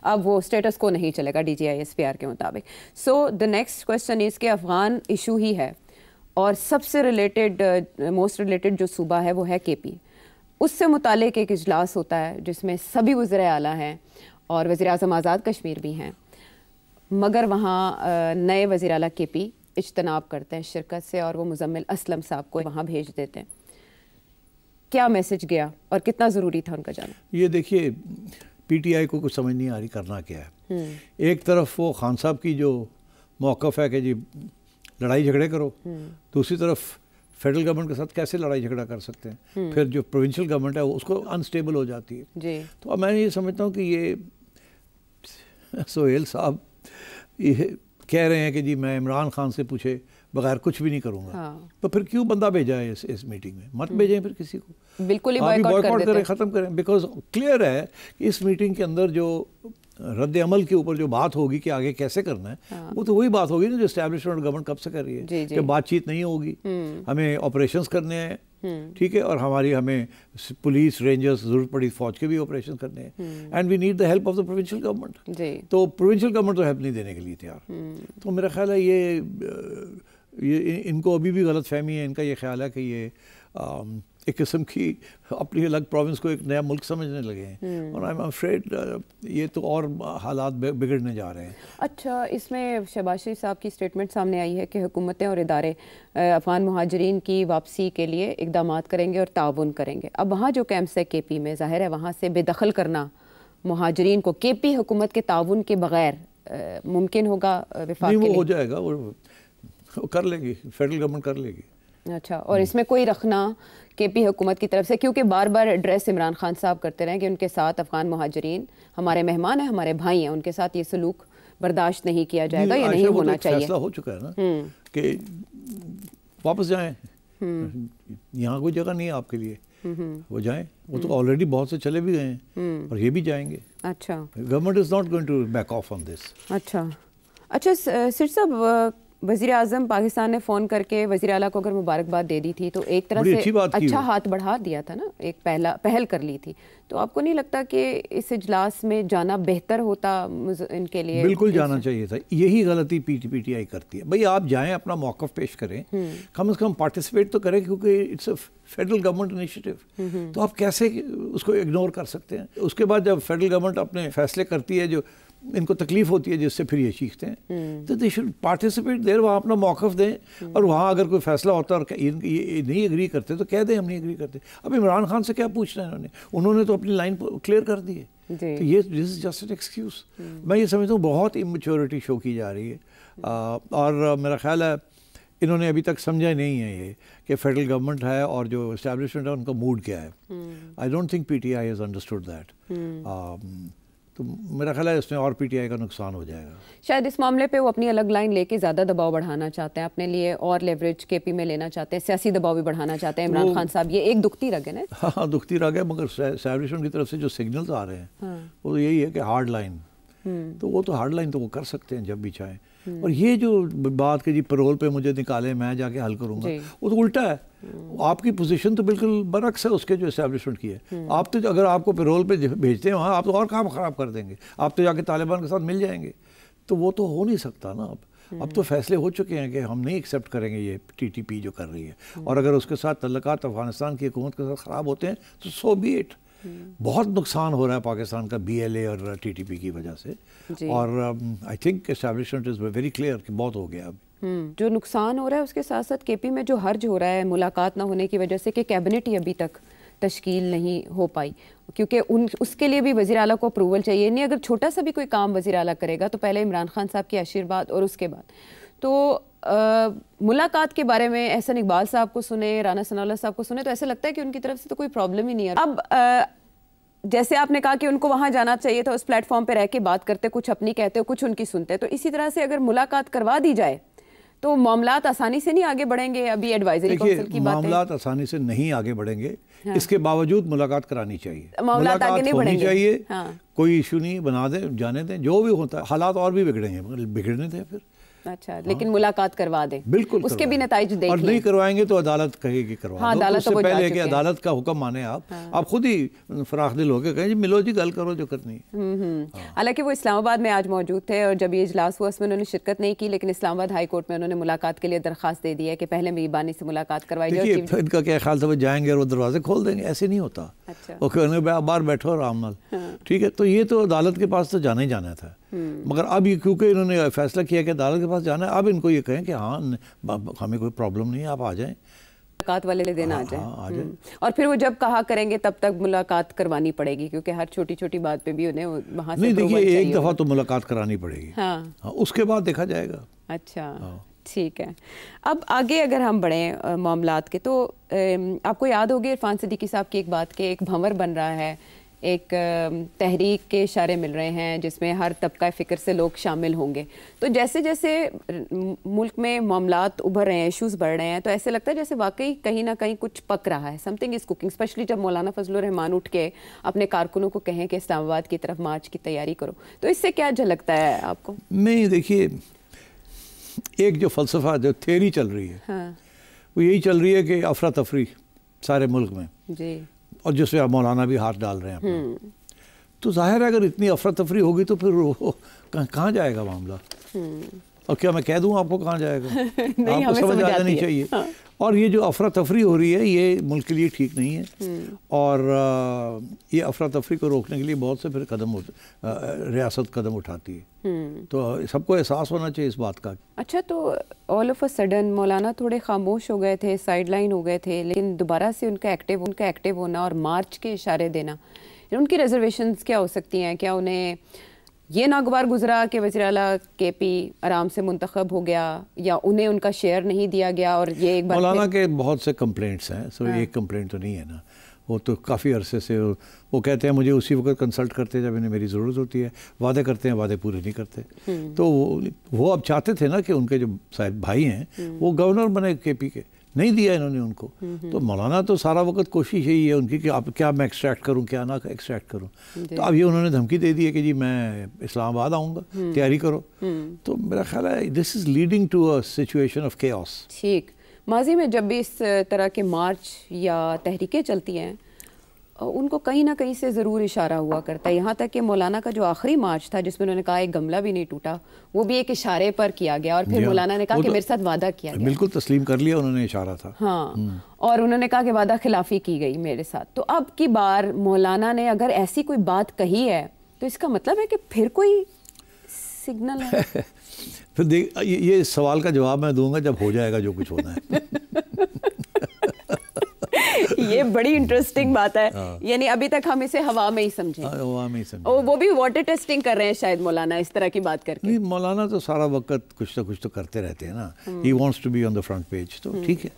اب وہ اسٹیٹس کو نہیں چلے گا DGISPR کے مطابق. سو دا نیکسٹ کویسچن از کہ افغان ایشو ہی ہے اور سب سے ریلیٹڈ موسٹ ریلیٹڈ جو صوبہ ہے وہ ہے KP. اس سے متعلق ایک اجلاس ہوتا ہے جس میں سبھی وزرائے اعلیٰ ہیں اور وزیر اعظم آزاد کشمیر بھی ہیں, مگر وہاں نئے وزیر اعلیٰ KP اجتناب کرتے ہیں شرکت سے اور وہ مزمل اسلم صاحب کو وہاں بھیج دیتے ہیں. کیا میسج گیا اور کتنا ضروری تھا ان کا جانا؟ یہ دیکھیے PTI کو کچھ سمجھ نہیں آ رہی کرنا کیا ہے. ایک طرف وہ خان صاحب کی جو موقف ہے کہ جی لڑائی جھگڑے کرو, دوسری طرف فیڈرل گورنمنٹ کے ساتھ کیسے لڑائی جھگڑا کر سکتے ہیں, پھر جو پروونشل گورنمنٹ ہے اس کو انسٹیبل ہو جاتی ہے. تو اب میں یہ سمجھتا ہوں کہ یہ سہیل صاحب یہ کہہ رہے ہیں کہ جی میں عمران خان سے پوچھے بغیر کچھ بھی نہیں کروں گا, تو پھر کیوں بندا بھیجا ہے اس میٹنگ میں؟ مت بھیجیں پھر کسی کو, بالکل ہی بائیکاٹ کریں, ختم کریں. بیکاز کلیئر ہے کہ اس میٹنگ کے اندر جو رد عمل کے اوپر جو بات ہوگی کہ آگے کیسے کرنا ہے, وہ تو وہی بات ہوگی نا جو اسٹیبلشمنٹ گورنمنٹ کب سے کر رہی ہے کہ بات چیت نہیں ہوگی, ہمیں آپریشنز کرنے ہیں, ٹھیک ہے, اور ہمیں پولیس رینجرز ضرورت پڑی فوج کے بھی آپریشن کرنے ہیں, and we need the help of the provincial government. تو پروونشل گورنمنٹ تو ہیلپ نہیں دینے کے لیے تیار. تو میرا خیال ہے یہ ان کو ابھی بھی غلط فہمی ہے, ان کا یہ خیال ہے کہ یہ ایک قسم کی اپنی الگ پروونس کو ایک نیا ملک سمجھنے لگے ہیں, اور آئی ایم افریڈ یہ تو اور حالات بگڑنے جا رہے ہیں. اچھا, اس میں شہباز شریف صاحب کی اسٹیٹمنٹ سامنے آئی ہے کہ حکومتیں اور ادارے افغان مہاجرین کی واپسی کے لیے اقدامات کریں گے اور تعاون کریں گے. اب وہاں جو کیمپس ہے KP میں, ظاہر ہے وہاں سے بے دخل کرنا مہاجرین کو KP حکومت کے تعاون کے بغیر ممکن ہوگا وفاق کے لیے؟ وہ ہو جائے گا, وہ کر لے گی, فیڈرل گورنمنٹ کر لے گی. اچھا, اور اس میں کوئی رکھنا KP حکومت کی طرف سے, کیونکہ بار بار ایڈریس عمران خان صاحب کرتے رہے کہ ان کے ساتھ افغان مہاجرین ہمارے مہمان ہیں, ہمارے بھائی ہیں, ان کے ساتھ یہ سلوک برداشت نہیں کیا جائے گا, یہ نہیں ہونا چاہیے. فیصلہ ہو چکا ہے نا کہ واپس جائیں, یہاں کوئی جگہ نہیں ہے آپ کے لیے, وہ جائیں. وہ تو آلریڈی بہت سے چلے بھی گئے ہیں اور یہ بھی جائیں گے. اچھا, government is not going to back off on this. اچھا سر صاحب, وزیر اعظم پاکستان نے فون کر کے وزیر اعلیٰ کو اگر مبارکباد دے دی تھی تو ایک طرح سے اچھا ہاتھ بڑھا دیا تھا نا, ایک پہل کر لی تھی. تو آپ کو نہیں لگتا کہ اس اجلاس میں جانا بہتر ہوتا ان کے لیے؟ بالکل جانا چاہیے تھا. یہی غلطی PTI کرتی ہے. بھئی آپ جائیں, اپنا موقف پیش کریں, کم از کم پارٹیسپیٹ تو کریں, کیونکہ it's a federal government initiative. تو آپ کیسے اس کو اگنور کر سکتے ہیں؟ اس کے بعد جب فیڈرل گورنمنٹ اپنے فیصلے کرتی ہے جو ان کو تکلیف ہوتی ہے, جس سے پھر یہ چیختے ہیں, تو دے شوڈ پارٹیسپیٹ دیر, وہاں اپنا موقف دیں, اور وہاں اگر کوئی فیصلہ ہوتا ہے اور یہ نہیں اگری کرتے تو کہہ دیں ہم نہیں اگری کرتے. اب عمران خان سے کیا پوچھنا ہے انہوں نے تو اپنی لائن کلیئر کر دی ہے. تو یہ دس از جسٹ این ایکسکیوز. میں یہ سمجھتا ہوں بہت اممیچورٹی شو کی جا رہی ہے, اور میرا خیال ہے انہوں نے ابھی تک سمجھا نہیں ہے یہ کہ فیڈرل گورنمنٹ ہے اور جو اسٹیبلشمنٹ ہے ان کا موڈ کیا ہے. I don't think PTI has understood that. تو میرا خیال ہے اس میں اور PTI کا نقصان ہو جائے گا. شاید اس معاملے پہ وہ اپنی الگ لائن لے کے زیادہ دباؤ بڑھانا چاہتے ہیں, اپنے لیے اور لیوریج KP میں لینا چاہتے ہیں, سیاسی دباؤ بھی بڑھانا چاہتے ہیں عمران خان صاحب. یہ ایک دکھتی رگ ہے نا. ہاں دکھتی رگ ہے, مگر اسٹیبلشمنٹ کی طرف سے جو سگنلز آ رہے ہیں وہ تو یہی ہے کہ ہارڈ لائن. تو وہ تو ہارڈ لائن تو وہ کر سکتے ہیں جب بھی چاہیں. اور یہ جو بات کہ جی پرول پہ مجھے نکالے میں جا کے حل کروں گا, وہ تو الٹا ہے. آپ کی پوزیشن تو بالکل برعکس ہے اس کے جو اسٹیبلشمنٹ کی ہے. آپ تو اگر آپ کو پیرول پہ بھیجتے ہیں وہاں, آپ تو اور کام خراب کر دیں گے, آپ تو جا کے طالبان کے ساتھ مل جائیں گے. تو وہ تو ہو نہیں سکتا نا. اب تو فیصلے ہو چکے ہیں کہ ہم نہیں ایکسیپٹ کریں گے یہ TTP جو کر رہی ہے, اور اگر اس کے ساتھ تعلقات افغانستان کی حکومت کے ساتھ خراب ہوتے ہیں تو سو بی اٹ. بہت نقصان ہو رہا ہے پاکستان کا BLA اور TTP کی وجہ سے, اور I think establishment is very clear کہ بہت ہو گیا اب. جو نقصان ہو رہا ہے اس کے ساتھ ساتھ KP میں جو حرج ہو رہا ہے ملاقات نہ ہونے کی وجہ سے کہ کیبنٹ ہی ابھی تک تشکیل نہیں ہو پائی, کیونکہ اس کے لیے بھی وزیر اعلیٰ کو اپروول چاہیے. نہیں, اگر چھوٹا سا بھی کوئی کام وزیر اعلیٰ کرے گا تو پہلے عمران خان صاحب کے آشیرواد اور اس کے بعد. تو ملاقات کے بارے میں احسن اقبال صاحب کو سنے, رانا ثناء اللہ صاحب کو سنے, تو ایسا لگتا ہے کہ ان کی طرف سے تو کوئی پرابلم ہی نہیں ہے. اب جیسے آپ نے کہا کہ ان کو وہاں جانا چاہیے تھا, اس پلیٹ فارم پہ رہ کے بات کرتے, کچھ اپنی کہتے ہو کچھ ان کی سنتے, تو اسی طرح سے اگر ملاقات کروا دی جائے تو معاملات آسانی سے نہیں آگے بڑھیں گے. ابھی ایڈوائزری کونسل کی بات ہے, معاملات آسانی سے نہیں آگے بڑھیں گے. اس کے باوجود ملاقات کرانی چاہیے, معاملات آگے نہیں بڑھیں گے چاہیے. کوئی ایشو نہیں, بنا دیں, جانے دیں, جو بھی ہوتا ہے. حالات اور بھی بگڑیں گے, بگڑنے دیں پھر. اچھا لیکن ملاقات کروا دیں, بالکل اس کے بھی نتائج دیکھ لیں, اور نہیں کروائیں گے تو عدالت کہے گی کروا دو. عدالت تو پہلے کہ عدالت کا حکم مانے آپ خود ہی فراخ دل ہو کے کہیں جی ملو جی گل کرو جو کرنی ہے. حالانکہ وہ اسلام آباد میں آج موجود تھے اور جب یہ اجلاس ہوا اس میں انہوں نے شرکت نہیں کی, لیکن اسلام آباد ہائی کورٹ میں انہوں نے ملاقات کے لیے درخواست دے دی ہے کہ پہلے میبانی سے ملاقات کروائی جائے. ان کا کیا خیال تھا وہ جائیں گے اور وہ دروازے کھول دیں گے؟ ایسے نہیں ہوتا. وہ کہنے باہر بیٹھو آرام نال, ٹھیک ہے. تو یہ تو عدالت کے پاس تو جانا ہی جانا تھا, مگر اب یہ کیونکہ انہوں نے فیصلہ کیا کہ عدالت کے پاس جانا ہے, اب ان کو یہ کہیں کہ ہاں ہمیں کوئی پرابلم نہیں ہے, آپ آ جائیں, ملاقات والے دن آ جائیں. اور پھر وہ جب کہا کریں گے تب تک ملاقات کروانی پڑے گی, کیونکہ ہر چھوٹی چھوٹی بات پہ بھی انہیں وہاں سے نہیں. دیکھیے ایک دفعہ تو ملاقات کرانی پڑے گی, اس کے بعد دیکھا جائے گا. اچھا ٹھیک ہے. اب آگے اگر ہم بڑھیں معاملات کے, تو آپ کو یاد ہوگی عرفان صدیقی صاحب کی ایک بات کہ ایک بھنور بن رہا ہے, ایک تحریک کے اشارے مل رہے ہیں جس میں ہر طبقہ فکر سے لوگ شامل ہوں گے. تو جیسے جیسے ملک میں معاملات ابھر رہے ہیں, ایشوز بڑھ رہے ہیں, تو ایسے لگتا ہے جیسے واقعی کہیں نہ کہیں کچھ پک رہا ہے, something is cooking. Especially جب مولانا فضل الرحمان اٹھ کے اپنے کارکنوں کو کہیں کہ اسلام آباد کی طرف مارچ کی تیاری کرو, تو اس سے کیا جھلکتا ہے آپ کو؟ نہیں دیکھیے, ایک جو فلسفہ جو تھیوری چل رہی ہے وہ یہی چل رہی ہے کہ افراتفری سارے ملک میں, جی, اور جس میں مولانا بھی ہاتھ ڈال رہے ہیں اپنا. تو ظاہر ہے اگر اتنی افراتفری ہوگی تو پھر وہ کہاں جائے گا معاملہ, اور کیا میں کہہ دوں آپ کو کہاں جائے گا؟ آپ کو سمجھ آ جانی چاہیے. اور یہ جو افراتفری ہو رہی ہے یہ ملک کے لیے ٹھیک نہیں ہے, اور یہ افراتفری کو روکنے کے لیے بہت سے پھر ریاست قدم اٹھاتی ہے, تو سب کو احساس ہونا چاہیے اس بات کا. اچھا, تو آل آف اے سڈن مولانا تھوڑے خاموش ہو گئے تھے, سائیڈ لائن ہو گئے تھے, لیکن دوبارہ سے ان کا ایکٹیو ہونا اور مارچ کے اشارے دینا, ان کی ریزرویشنز کیا ہو سکتی ہیں؟ کیا انہیں یہ ناگوار گزرا کہ وزیر اعلیٰ کے پی آرام سے منتخب ہو گیا, یا انہیں ان کا شیئر نہیں دیا گیا؟ اور یہ ایک بار مولانا کے بہت سے کمپلینٹس ہیں, سو ایک کمپلینٹ تو نہیں ہے نا, وہ تو کافی عرصے سے وہ کہتے ہیں مجھے اسی وقت کنسلٹ کرتے ہیں جب انہیں میری ضرورت ہوتی ہے, وعدے کرتے ہیں وعدے پورے نہیں کرتے. تو وہ اب چاہتے تھے نا کہ ان کے جو صاحب بھائی ہیں وہ گورنر بنے کے پی کے, نہیں دیا انہوں نے ان کو. تو مولانا تو سارا وقت کوشش یہی ہے ان کی کہ اب کیا میں ایکسٹریکٹ کروں کیا نہ ایکسٹریکٹ کروں. تو اب یہ انہوں نے دھمکی دے دی ہے کہ جی میں اسلام آباد آؤں گا, تیاری کرو. تو میرا خیال ہے this is leading to a situation of chaos. ٹھیک, ماضی میں جب بھی اس طرح کے مارچ یا تحریکیں چلتی ہیں ان کو کہیں نہ کہیں سے ضرور اشارہ ہوا کرتا ہے, یہاں تک کہ مولانا کا جو آخری مارچ تھا جس میں انہوں نے کہا ایک گملہ بھی نہیں ٹوٹا, وہ بھی ایک اشارے پر کیا گیا, اور پھر مولانا نے کہا کہ میرے ساتھ وعدہ کیا گیا. بالکل تسلیم کر لیا انہوں نے, اشارہ تھا. ہاں, اور انہوں نے کہا کہ وعدہ خلافی کی گئی میرے ساتھ. تو اب کی بار مولانا نے اگر ایسی کوئی بات کہی ہے تو اس کا مطلب ہے کہ پھر کوئی سگنل ہے. پھر یہ سوال کا جواب میں دوں گا جب ہو جائے گا جو کچھ ہونا ہے. یہ بڑی انٹرسٹنگ بات ہے, یعنی ابھی تک ہم اسے ہوا میں ہی سمجھیں. وہ بھی واٹر ٹیسٹنگ کر رہے ہیں شاید مولانا اس طرح کی بات کر کے. نہیں, مولانا تو سارا وقت کچھ نہ کچھ تو کرتے رہتے ہیں نا. He wants to be on the front page, تو ٹھیک ہے.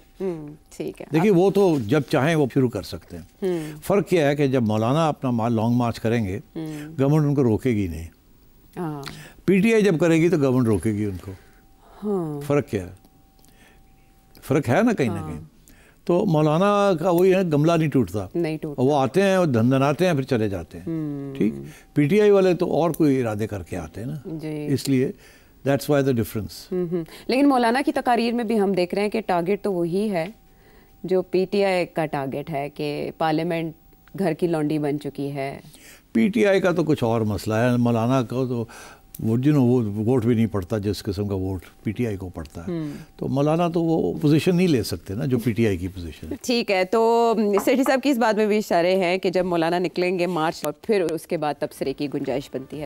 ٹھیک ہے, دیکھیے وہ تو جب چاہیں وہ شروع کر سکتے ہیں. فرق کیا ہے کہ جب مولانا اپنا لانگ مارچ کریں گے گورنمنٹ ان کو روکے گی نہیں. پی ٹی آئی جب کرے گی تو گورنمنٹ روکے گی ان کو. فرق کیا ہے؟ فرق ہے نا کہیں نہ کہیں. تو مولانا کا وہی ہے, گملہ نہیں ٹوٹتا, وہ آتے ہیں اور دھندناتے ہیں پھر چلے جاتے ہیں. ٹھیک, پی ٹی آئی والے تو اور کوئی ارادے کر کے آتے ہیں نا, اس لیے دیٹس وائی دا ڈفرنس. لیکن مولانا کی تقاریر میں بھی ہم دیکھ رہے ہیں کہ ٹارگیٹ تو وہی ہے جو پی ٹی آئی کا ٹارگیٹ ہے, کہ پارلیمنٹ گھر کی لونڈی بن چکی ہے. پی ٹی آئی کا تو کچھ اور مسئلہ ہے, مولانا کا تو وہ وہ ووٹ بھی نہیں پڑتا جس قسم کا ووٹ پی ٹی آئی کو پڑتا ہے. تو مولانا تو وہ پوزیشن نہیں لے سکتے نا جو پی ٹی آئی کی پوزیشن ہے. ٹھیک ہے, تو سیٹھی صاحب کی اس بات میں بھی اشارے ہیں کہ جب مولانا نکلیں گے مارچ, اور پھر اس کے بعد تبصرے کی گنجائش بنتی ہے.